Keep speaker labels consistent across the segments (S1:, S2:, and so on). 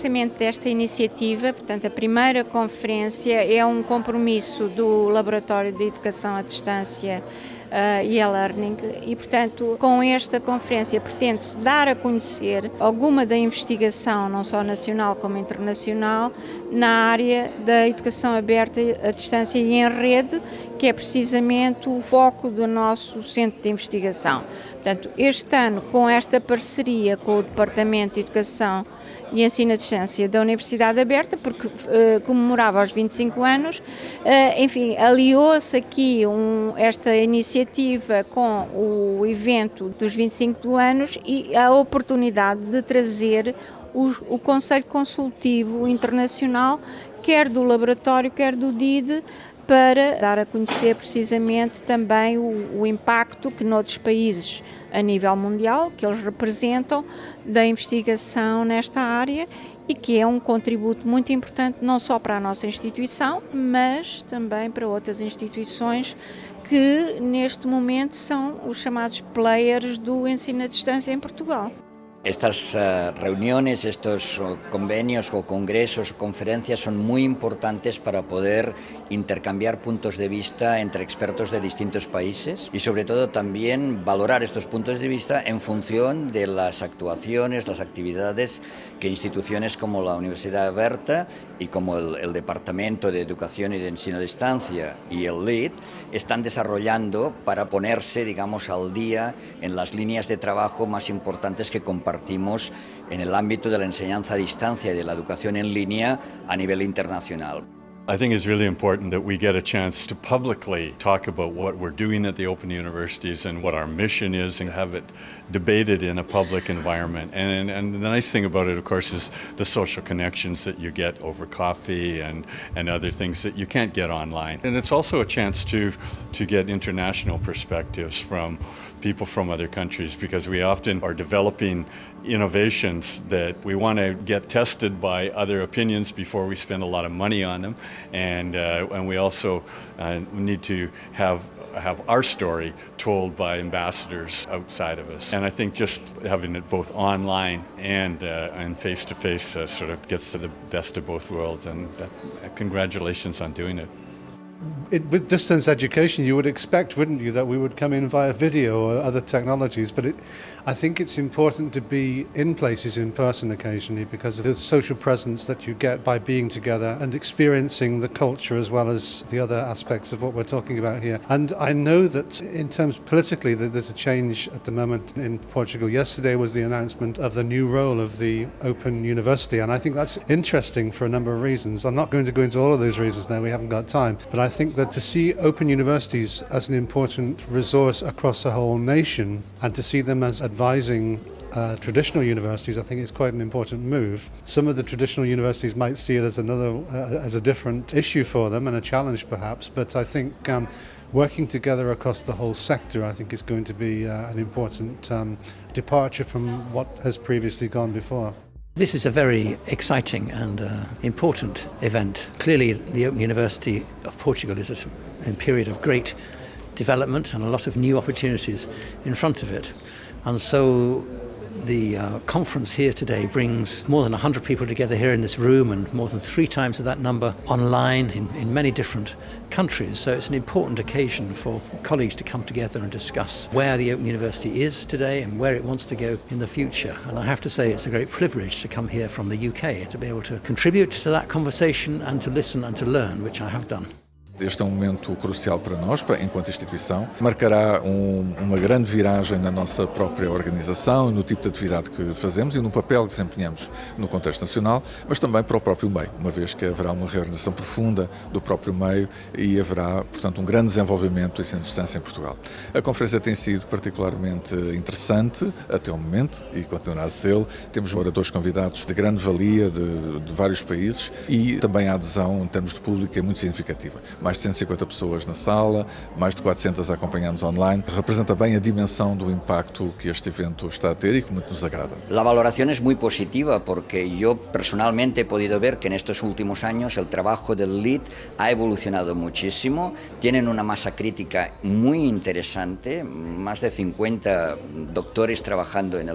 S1: lançamento desta iniciativa, portanto, a primeira conferência é um compromisso do Laboratório de Educação à Distância e eLearning e, portanto, com esta conferência pretende-se dar a conhecer alguma da investigação, não só nacional como internacional, na área da educação aberta à distância e em rede, que é precisamente o foco do nosso centro de investigação. Portanto, este ano, com esta parceria com o Departamento de Educação e Ensino à Distância da Universidade Aberta, porque comemorava os 25 anos, enfim, aliou-se aqui esta iniciativa com o evento dos 25 anos e a oportunidade de trazer o Conselho Consultivo Internacional, quer do laboratório, quer do DID, para dar a conhecer precisamente também o impacto que noutros países a nível mundial, que eles representam, da investigação nesta área e que é um contributo muito importante não só para a nossa instituição, mas também para outras instituições que neste momento são os chamados players do ensino à distância em Portugal.
S2: Estas reuniones, estos convenios o congresos o conferencias son muy importantes para poder intercambiar puntos de vista entre expertos de distintos países y sobre todo también valorar estos puntos de vista en función de las actuaciones, las actividades que instituciones como la Universidad Aberta y como el Departamento de Educación y de Ensino a Distancia y el LEAD están desarrollando para ponerse, digamos, al día en las líneas de trabajo más importantes que compartimos en el ámbito de la enseñanza a distancia y de la educación en línea a nivel internacional.
S3: I think it's really important that we get a chance to publicly talk about what we're doing at the Open Universities and what our mission is and have it debated in a public environment. And the nice thing about it, of course, is the social connections that you get over coffee and other things that you can't get online. And it's also a chance to get international perspectives from people from other countries, because we often are developing innovations that we want to get tested by other opinions before we spend a lot of money on them, and we also need to have our story told by ambassadors outside of us. And I think just having it both online and face-to-face sort of gets to the best of both worlds, and congratulations on doing it.
S4: With distance education, you would expect, wouldn't you, that we would come in via video or other technologies, but I think it's important to be in places in person occasionally because of the social presence that you get by being together and experiencing the culture as well as the other aspects of what we're talking about here. And I know that in terms politically, that there's a change at the moment in Portugal. Yesterday was the announcement of the new role of the Open University, and I think that's interesting for a number of reasons. I'm not going to go into all of those reasons now, we haven't got time, but I think that to see open universities as an important resource across the whole nation and to see them as advising traditional universities, I think is quite an important move. Some of the traditional universities might see it as as a different issue for them and a challenge perhaps, but I think working together across the whole sector, I think is going to be an important departure from what has previously gone before.
S5: This is a very exciting and important event. Clearly, the Open University of Portugal is at a period of great development and a lot of new opportunities in front of it. And so the conference here today brings more than 100 people together here in this room and more than 3 times of that number online in many different countries. So it's an important occasion for colleagues to come together and discuss where the Open University is today and where it wants to go in the future. And I have to say it's a great privilege to come here from the UK to be able to contribute to that conversation and to listen and to learn, which I have done.
S6: Este é um momento crucial para nós, enquanto instituição. Marcará uma grande viragem na nossa própria organização, no tipo de atividade que fazemos e no papel que desempenhamos no contexto nacional, mas também para o próprio meio, uma vez que haverá uma reorganização profunda do próprio meio e haverá, portanto, um grande desenvolvimento do ensino à distância em Portugal. A conferência tem sido particularmente interessante até o momento e continuará a ser. Temos oradores convidados de grande valia de vários países e também a adesão em termos de público é muito significativa. mais de 150 pessoas na sala, mais de 400 a acompanhamos online. Representa bem a dimensão do impacto que este evento está a ter e que muito nos agrada.
S2: La valoración es muy positiva porque yo personalmente he podido ver que en estos últimos años el trabajo del LEAD ha evolucionado muchísimo. Tienen una masa crítica muy interesante, más de 50 doctores trabajando en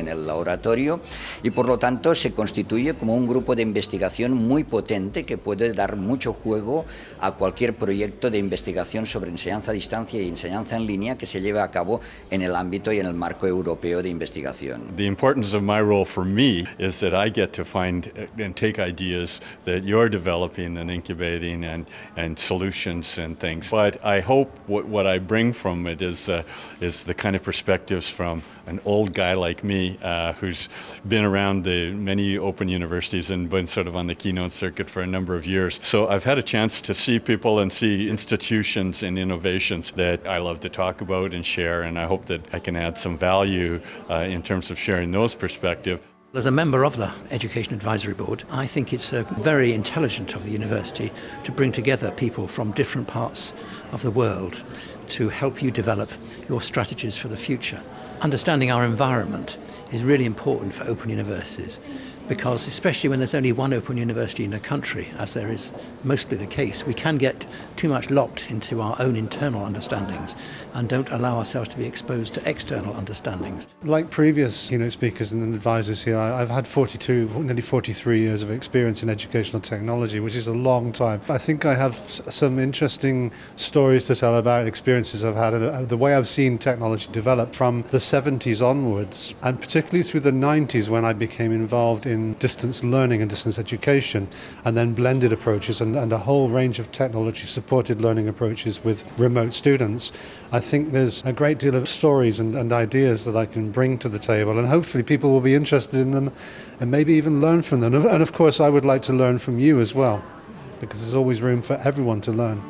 S2: el laboratorio y por lo tanto se constituye como un grupo de investigación muy potente que puede dar mucho juego a cualquier proyecto de investigación sobre enseñanza a distancia y enseñanza en línea que se lleve a cabo en el ámbito y en el marco europeo de investigación.
S3: The importance of my role for me is that I get to find and take ideas that you're developing and incubating and solutions and things. But I hope what I bring from it is the kind of perspectives from an old guy like me who's been around the many open universities and been sort of on the keynote circuit for a number of years. So I've had a chance to see people and see institutions and innovations that I love to talk about and share, and I hope that I can add some value in terms of sharing those perspectives.
S5: As a member of the Education Advisory Board, I think it's very intelligent of the university to bring together people from different parts of the world to help you develop your strategies for the future. Understanding our environment is really important for open universities because especially when there's only one open university in a country, as there is mostly the case, we can get too much locked into our own internal understandings and don't allow ourselves to be exposed to external understandings.
S4: Like previous keynote speakers and advisors here, I've had 42, nearly 43 years of experience in educational technology, which is a long time. I think I have some interesting stories to tell about experiences I've had and the way I've seen technology develop from the 70s onwards, and particularly through the 90s when I became involved in distance learning and distance education, and then blended approaches and a whole range of technology-supported learning approaches with remote students. I think there's a great deal of stories and ideas that I can bring to the table, and hopefully people will be interested in them and maybe even learn from them. And of course I would like to learn from you as well, because there's always room for everyone to learn.